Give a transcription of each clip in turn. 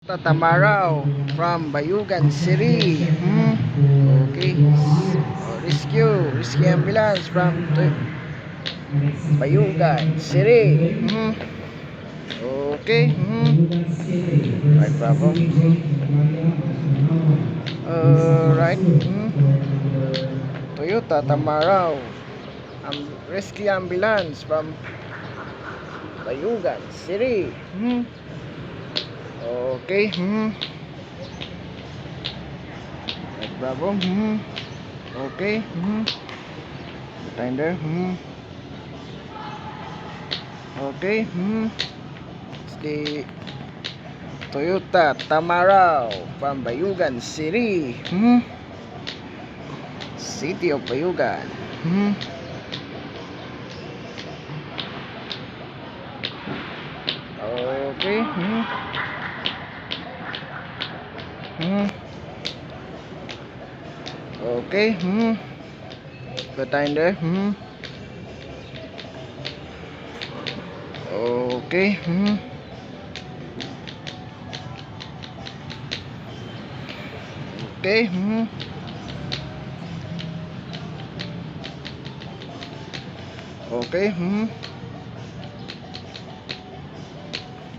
Tatamaraw from Bayugan City. Okay. Rescue ambulance from Bayugan City. Okay. Right, Bravo. Right. Toyota Tamaraw. Rescue ambulance from Bayugan City. Okay. Right, Bravo. Okay. Time there. Okay. It's the Toyota Tamaraw from Bayugan City. City of Bayugan. Okay. Okay. Good time there. Okay. Okay. Okay.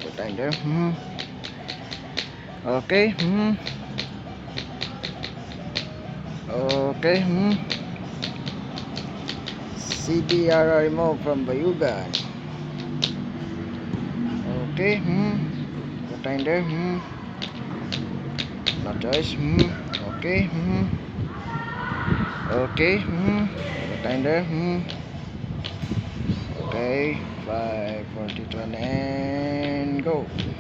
Good time there. Okay. Okay. CBR removed from Bayugan. Okay. Good time there. No choice. Okay. Okay. Good time there. Okay. 5:42 and go.